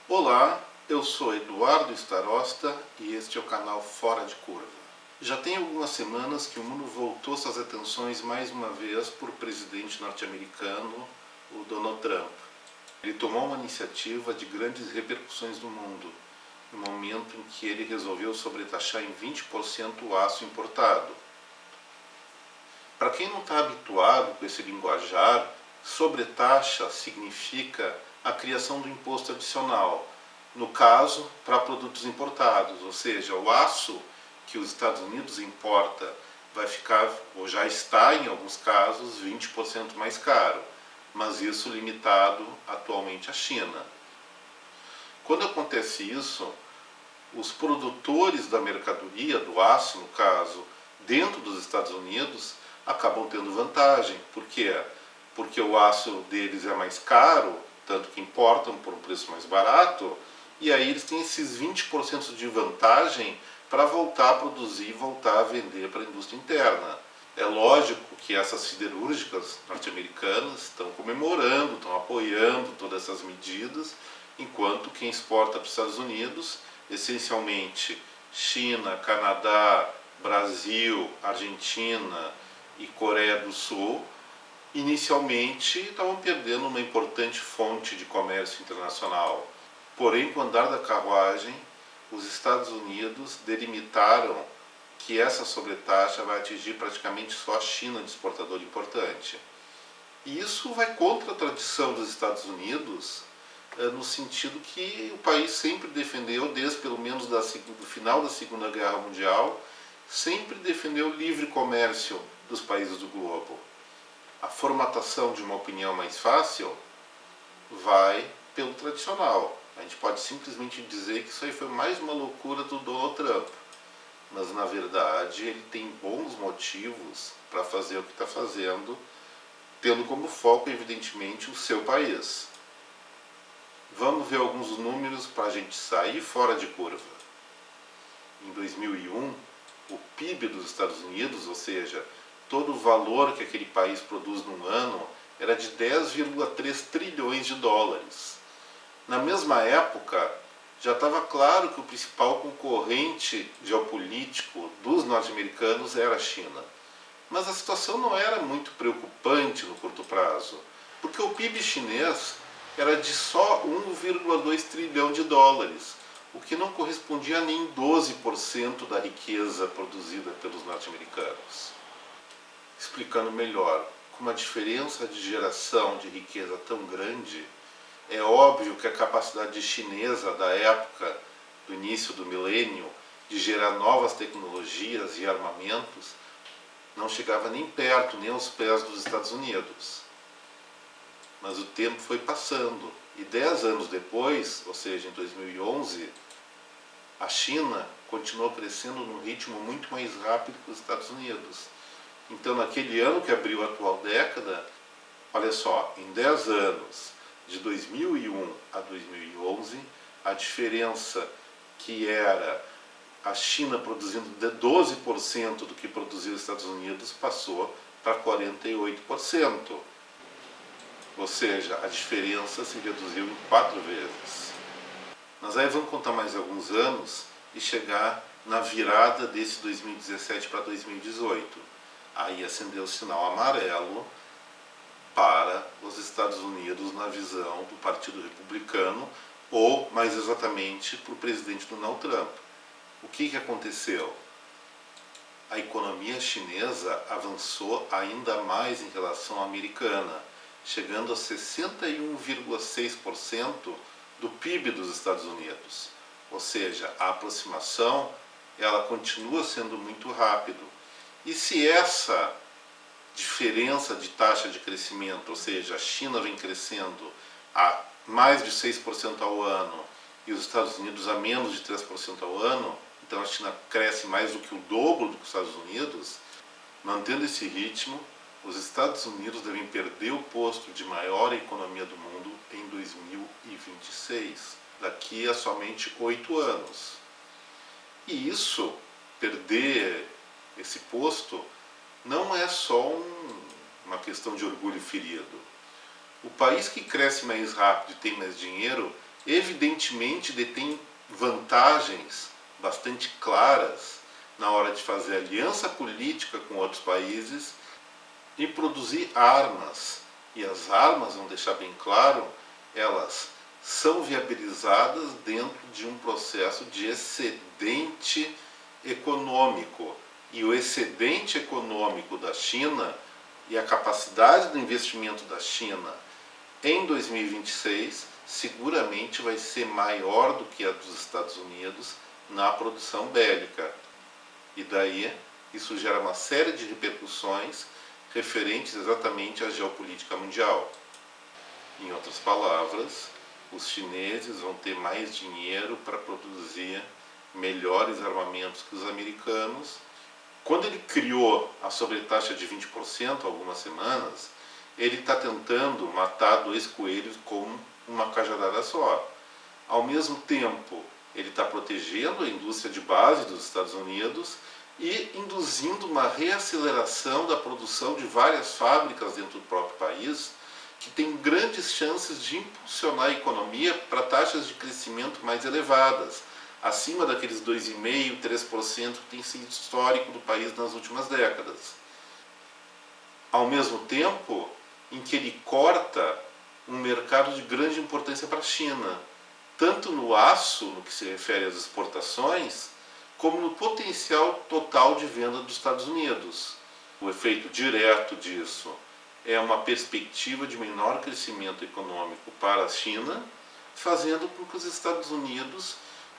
Olá, eu sou Eduardo Starosta e este é o canal Fora de Curva. Já tem algumas semanas que o mundo voltou suas atenções mais uma vez para o presidente norte-americano, o Donald Trump. Ele tomou uma iniciativa de grandes repercussões no mundo, no momento em que ele resolveu sobretaxar em 20% o aço importado. Para quem não está habituado com esse linguajar, sobretaxa significa a criação do imposto adicional, no caso, para produtos importados, ou seja, o aço que os Estados Unidos importa vai ficar, ou já está em alguns casos, 20% mais caro, mas isso limitado atualmente à China. Quando acontece isso, os produtores da mercadoria, do aço no caso, dentro dos Estados Unidos, acabam tendo vantagem. Por quê? Porque o aço deles é mais caro, tanto que importam por um preço mais barato, e aí eles têm esses 20% de vantagem para voltar a produzir e voltar a vender para a indústria interna. É lógico que essas siderúrgicas norte-americanas estão comemorando, estão apoiando todas essas medidas, enquanto quem exporta para os Estados Unidos, essencialmente China, Canadá, Brasil, Argentina e Coreia do Sul, inicialmente estavam perdendo uma importante fonte de comércio internacional. Porém, com o andar da carruagem, os Estados Unidos delimitaram que essa sobretaxa vai atingir praticamente só a China de exportador importante. E isso vai contra a tradição dos Estados Unidos, no sentido que o país sempre defendeu, desde pelo menos do final da Segunda Guerra Mundial, sempre defendeu o livre comércio dos países do globo. A formatação de uma opinião mais fácil vai pelo tradicional. A gente pode simplesmente dizer que isso aí foi mais uma loucura do Donald Trump. Mas, na verdade, ele tem bons motivos para fazer o que está fazendo, tendo como foco, evidentemente, o seu país. Vamos ver alguns números para a gente sair fora de curva. Em 2001, o PIB dos Estados Unidos, ou seja, todo o valor que aquele país produz num ano, era de 10,3 trilhões de dólares. Na mesma época, já estava claro que o principal concorrente geopolítico dos norte-americanos era a China. Mas a situação não era muito preocupante no curto prazo, porque o PIB chinês era de só 1,2 trilhão de dólares, o que não correspondia a nem 12% da riqueza produzida pelos norte-americanos. Explicando melhor, com uma diferença de geração de riqueza tão grande, é óbvio que a capacidade chinesa da época, do início do milênio, de gerar novas tecnologias e armamentos, não chegava nem perto, nem aos pés dos Estados Unidos. Mas o tempo foi passando, e 10 anos depois, ou seja, em 2011, a China continuou crescendo num ritmo muito mais rápido que os Estados Unidos. Então, naquele ano que abriu a atual década, olha só, em 10 anos, de 2001 a 2011, a diferença que era a China produzindo 12% do que produzia os Estados Unidos passou para 48%. Ou seja, a diferença se reduziu em 4 vezes. Mas aí vamos contar mais alguns anos e chegar na virada desse 2017 para 2018. Aí acendeu o sinal amarelo para os Estados Unidos na visão do Partido Republicano, ou, mais exatamente, para o presidente Donald Trump. O que aconteceu? A economia chinesa avançou ainda mais em relação à americana, chegando a 61,6% do PIB dos Estados Unidos. Ou seja, a aproximação ela continua sendo muito rápida. E se essa diferença de taxa de crescimento, ou seja, a China vem crescendo a mais de 6% ao ano e os Estados Unidos a menos de 3% ao ano, então a China cresce mais do que o dobro do que os Estados Unidos, mantendo esse ritmo, os Estados Unidos devem perder o posto de maior economia do mundo em 2026, daqui a somente 8 anos. E isso, perder esse posto, não é só uma questão de orgulho ferido. O país que cresce mais rápido e tem mais dinheiro evidentemente detém vantagens bastante claras na hora de fazer aliança política com outros países e produzir armas. E as armas, vamos deixar bem claro, elas são viabilizadas dentro de um processo de excedente econômico. E o excedente econômico da China e a capacidade do investimento da China em 2026 seguramente vai ser maior do que a dos Estados Unidos na produção bélica. E daí isso gera uma série de repercussões referentes exatamente à geopolítica mundial. Em outras palavras, os chineses vão ter mais dinheiro para produzir melhores armamentos que os americanos. Quando ele criou a sobretaxa de 20% há algumas semanas, ele está tentando matar dois coelhos com uma cajadada só. Ao mesmo tempo, ele está protegendo a indústria de base dos Estados Unidos e induzindo uma reaceleração da produção de várias fábricas dentro do próprio país, que tem grandes chances de impulsionar a economia para taxas de crescimento mais elevadas, acima daqueles 2,5%, 3% que tem sido histórico do país nas últimas décadas. Ao mesmo tempo em que ele corta um mercado de grande importância para a China, tanto no aço, no que se refere às exportações, como no potencial total de venda dos Estados Unidos. O efeito direto disso é uma perspectiva de menor crescimento econômico para a China, fazendo com que os Estados Unidos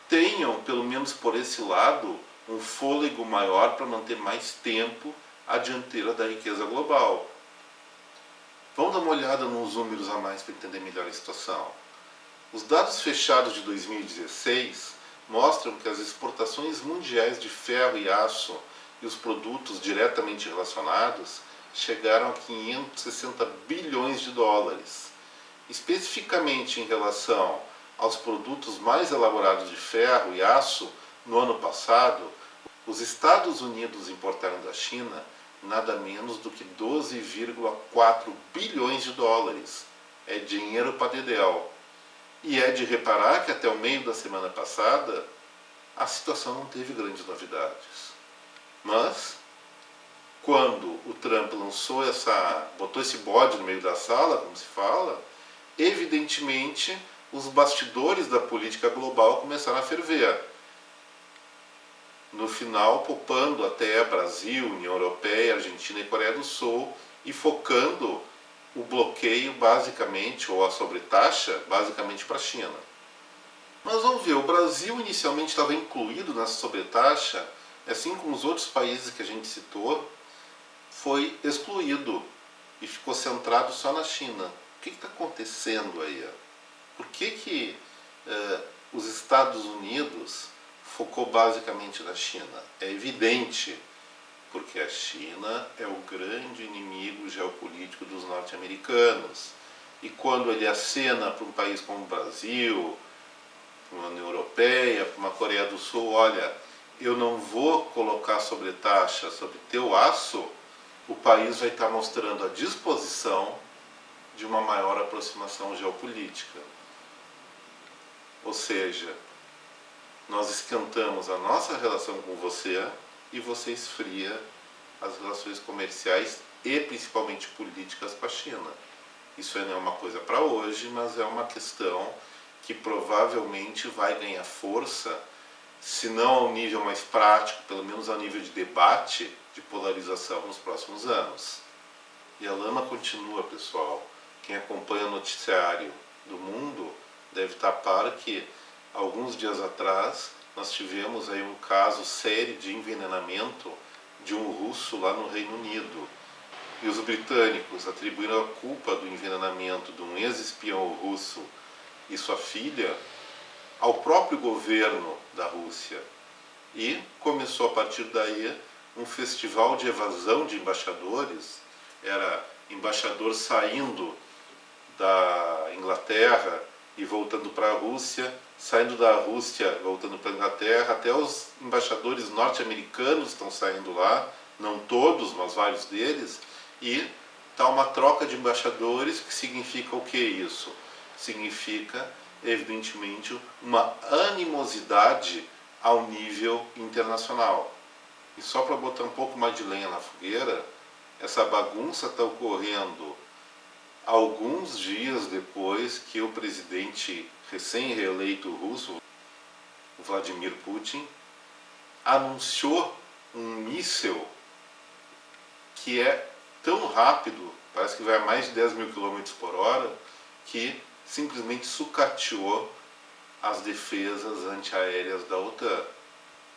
tenham, pelo menos por esse lado, um fôlego maior para manter mais tempo a dianteira da riqueza global. Vamos dar uma olhada nos números a mais para entender melhor a situação. Os dados fechados de 2016 mostram que as exportações mundiais de ferro e aço e os produtos diretamente relacionados chegaram a 560 bilhões de dólares. Especificamente em relação aos produtos mais elaborados de ferro e aço, no ano passado, os Estados Unidos importaram da China nada menos do que 12,4 bilhões de dólares. É dinheiro para dedéu. E é de reparar que até o meio da semana passada a situação não teve grandes novidades. Mas, quando o Trump botou esse bode no meio da sala, como se fala, evidentemente os bastidores da política global começaram a ferver. No final, poupando até Brasil, União Europeia, Argentina e Coreia do Sul e focando o bloqueio basicamente, ou a sobretaxa, basicamente para a China. Mas vamos ver, o Brasil inicialmente estava incluído nessa sobretaxa, assim como os outros países que a gente citou, foi excluído e ficou centrado só na China. O que está acontecendo aí? Por que os Estados Unidos focou basicamente na China? É evidente, porque a China é o grande inimigo geopolítico dos norte-americanos. E quando ele acena para um país como o Brasil, para uma União Europeia, para uma Coreia do Sul, olha, eu não vou colocar sobretaxa sobre teu aço, o país vai estar mostrando a disposição de uma maior aproximação geopolítica. Ou seja, nós esquentamos a nossa relação com você e você esfria as relações comerciais e principalmente políticas com a China. Isso não é uma coisa para hoje, mas é uma questão que provavelmente vai ganhar força, se não ao nível mais prático, pelo menos ao nível de debate, de polarização nos próximos anos. E a lama continua, pessoal. Quem acompanha o noticiário do mundo deve estar a par que alguns dias atrás nós tivemos aí um caso sério de envenenamento de um russo lá no Reino Unido. E os britânicos atribuíram a culpa do envenenamento de um ex-espião russo e sua filha ao próprio governo da Rússia. E começou a partir daí um festival de evasão de embaixadores. Era embaixador saindo da Inglaterra e voltando para a Rússia, saindo da Rússia, voltando para a Inglaterra, até os embaixadores norte-americanos estão saindo lá, não todos, mas vários deles, e está uma troca de embaixadores, que significa o que isso? Significa evidentemente, uma animosidade ao nível internacional. E só para botar um pouco mais de lenha na fogueira, essa bagunça está ocorrendo alguns dias depois que o presidente recém-reeleito russo, Vladimir Putin, anunciou um míssil que é tão rápido, parece que vai a mais de 10 mil quilômetros por hora, que simplesmente sucateou as defesas antiaéreas da OTAN.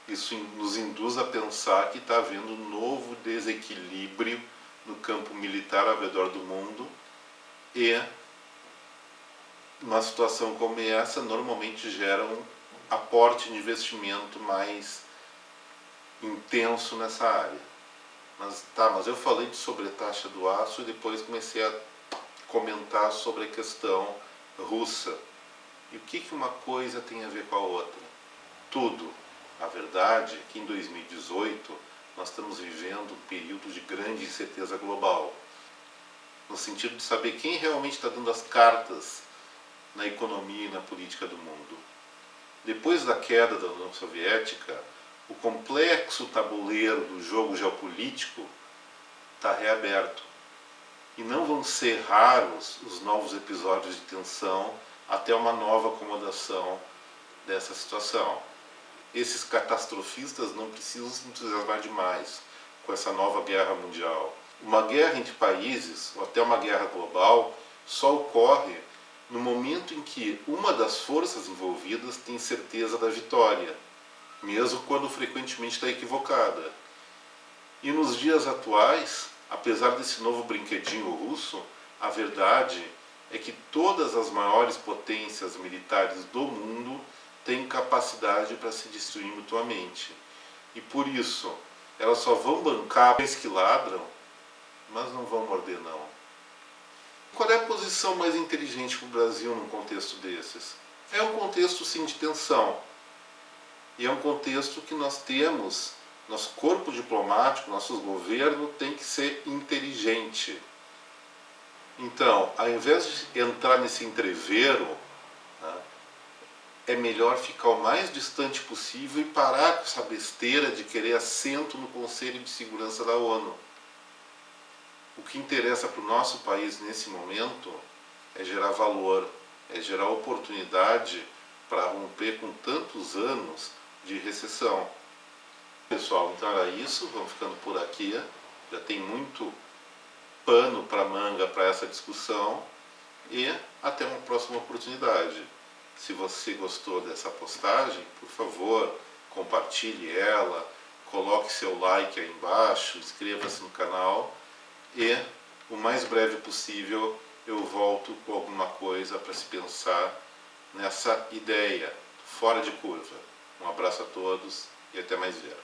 Isso nos induz a pensar que está havendo um novo desequilíbrio no campo militar ao redor do mundo, e uma situação como essa normalmente gera um aporte de investimento mais intenso nessa área. Mas eu falei de sobretaxa do aço e depois comecei a comentar sobre a questão russa. E o que uma coisa tem a ver com a outra? Tudo. A verdade é que em 2018 nós estamos vivendo um período de grande incerteza global, no sentido de saber quem realmente está dando as cartas na economia e na política do mundo. Depois da queda da União Soviética, o complexo tabuleiro do jogo geopolítico está reaberto. E não vão ser raros os novos episódios de tensão até uma nova acomodação dessa situação. Esses catastrofistas não precisam se entusiasmar demais com essa nova guerra mundial. Uma guerra entre países, ou até uma guerra global, só ocorre no momento em que uma das forças envolvidas tem certeza da vitória, mesmo quando frequentemente está equivocada. E nos dias atuais, apesar desse novo brinquedinho russo, a verdade é que todas as maiores potências militares do mundo têm capacidade para se destruir mutuamente. E por isso, elas só vão bancar aqueles que ladram, mas não vão morder não. Qual é a posição mais inteligente para o Brasil num contexto desses? É um contexto sim de tensão. E é um contexto que nós temos, nosso corpo diplomático, nossos governos tem que ser inteligente. Então, ao invés de entrar nesse entrevero, né, é melhor ficar o mais distante possível e parar com essa besteira de querer assento no Conselho de Segurança da ONU. O que interessa para o nosso país nesse momento é gerar valor, é gerar oportunidade para romper com tantos anos de recessão. Pessoal, então era isso, vamos ficando por aqui. Já tem muito pano para manga para essa discussão e até uma próxima oportunidade. Se você gostou dessa postagem, por favor, compartilhe ela, coloque seu like aí embaixo, inscreva-se no canal e o mais breve possível eu volto com alguma coisa para se pensar nessa ideia fora de curva. Um abraço a todos e até mais ver.